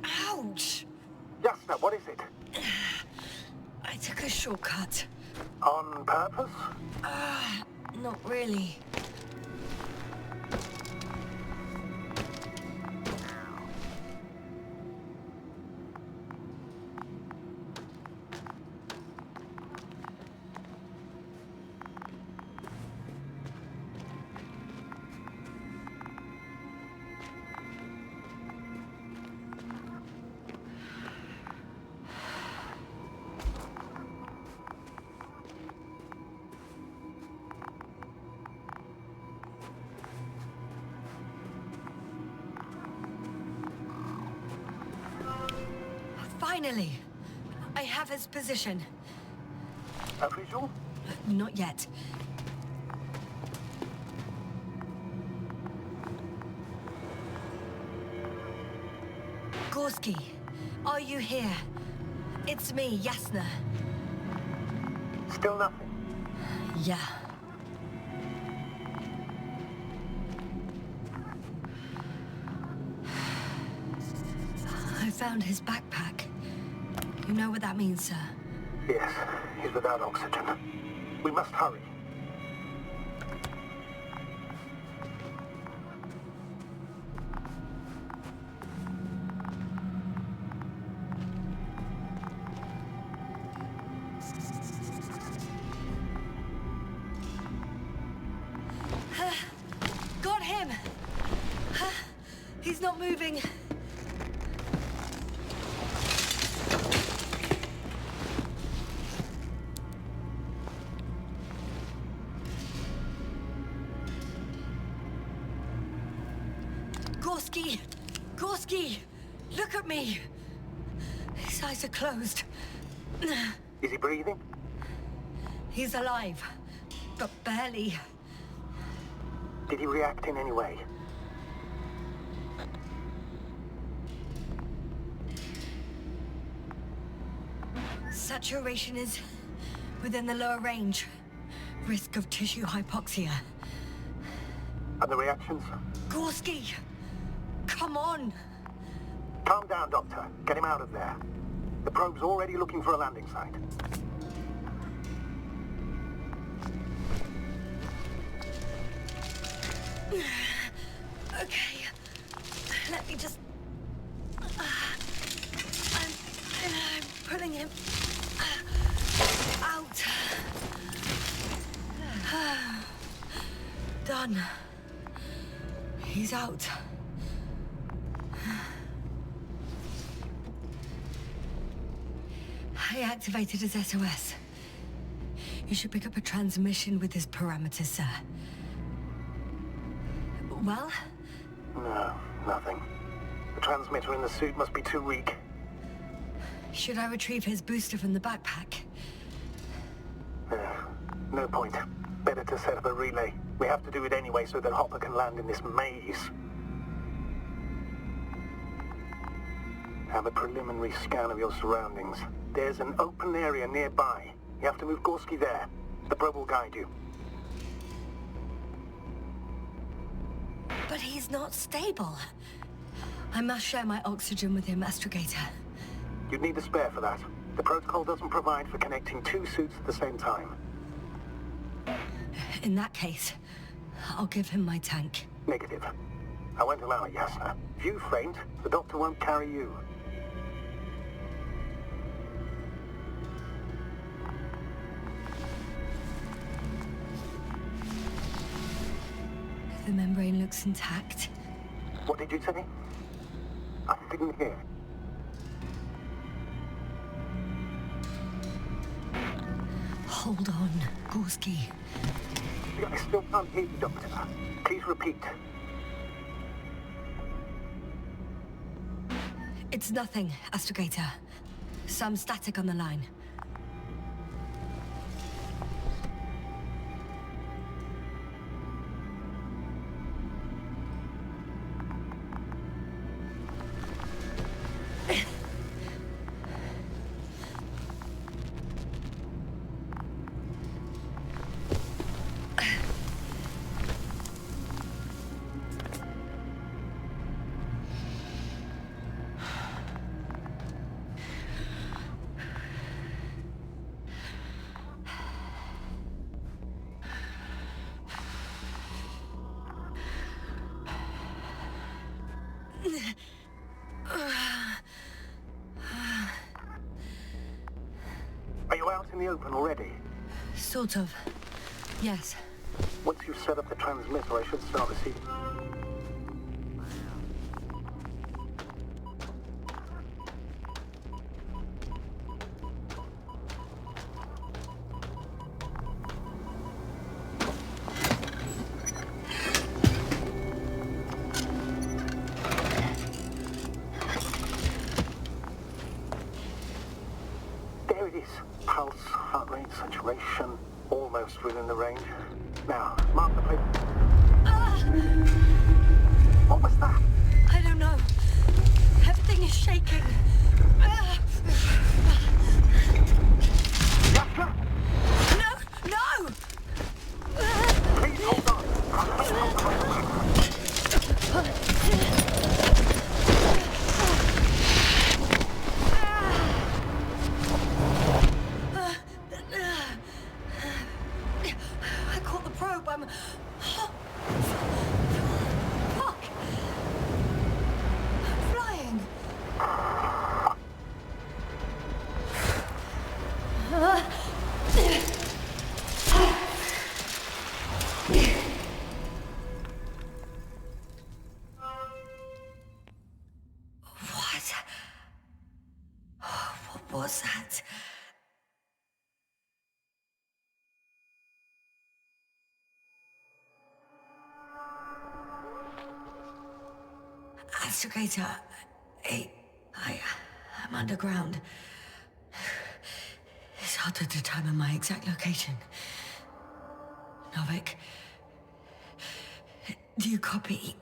Speaker 2: Ouch!
Speaker 1: Jasna, what is it?
Speaker 2: I took a shortcut.
Speaker 1: On purpose?
Speaker 2: Not really. Finally! I have his position.
Speaker 1: A visual?
Speaker 2: Not yet. Gorski, are you here? It's me, Jasna.
Speaker 1: Still nothing.
Speaker 2: Yeah. I found his backpack. You know what that means, sir?
Speaker 1: Yes, he's without oxygen. We must hurry.
Speaker 2: Got him! He's not moving. Gorski! Gorski! Look at me! His eyes are closed.
Speaker 1: Is he breathing?
Speaker 2: He's alive, but barely.
Speaker 1: Did he react in any way?
Speaker 2: Saturation is within the lower range. Risk of tissue hypoxia.
Speaker 1: And the reactions?
Speaker 2: Gorski! Come on!
Speaker 1: Calm down, Doctor. Get him out of there. The probe's already looking for a landing site.
Speaker 2: Okay. Let me just... I'm pulling him out. Done. He's out. I activated his SOS. You should pick up a transmission with his parameters, sir. Well?
Speaker 1: No, nothing. The transmitter in the suit must be too weak.
Speaker 2: Should I retrieve his booster from the backpack?
Speaker 1: point. Better to set up a relay. We have to do it anyway so that Hopper can land in this maze. Have a preliminary scan of your surroundings. There's an open area nearby. You have to move Gorski there. The probe will guide you.
Speaker 2: But he's not stable. I must share my oxygen with him, Astrogator.
Speaker 1: You'd need a spare for that. The protocol doesn't provide for connecting two suits at the same time.
Speaker 2: In that case, I'll give him my tank.
Speaker 1: Negative. I won't allow it, Yasna. If you faint, the doctor won't carry you.
Speaker 2: The membrane looks intact.
Speaker 1: What did you say? I didn't hear.
Speaker 2: Hold on, Gorski.
Speaker 1: I still can't hear you, Doctor. Please repeat.
Speaker 2: It's nothing, Astrogator. Some static on the line.
Speaker 1: Are you out in the open already?
Speaker 2: Sort of. Yes.
Speaker 1: Once you've set up the transmitter, I should start receiving. There it is. Pulse, heart rate, saturation, almost within the range. Now, mark the plate. What was that?
Speaker 2: I don't know. Everything is shaking.
Speaker 1: Yasna!
Speaker 2: No! No!
Speaker 1: Please hold on.
Speaker 2: I caught the probe. I'm... Fuck! I'm flying. What was that? Astrogator, I'm underground. It's hard to determine my exact location. Novik, do you copy?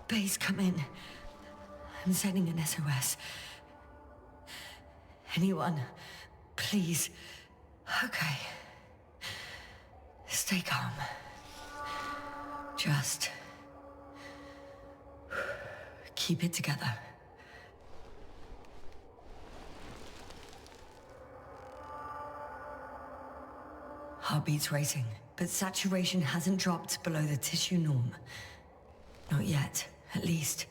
Speaker 2: Base, come in. I'm sending an SOS. Anyone, please. Okay. Stay calm. Just keep it together. Heartbeat's racing, but saturation hasn't dropped below the tissue norm. Not yet, at least.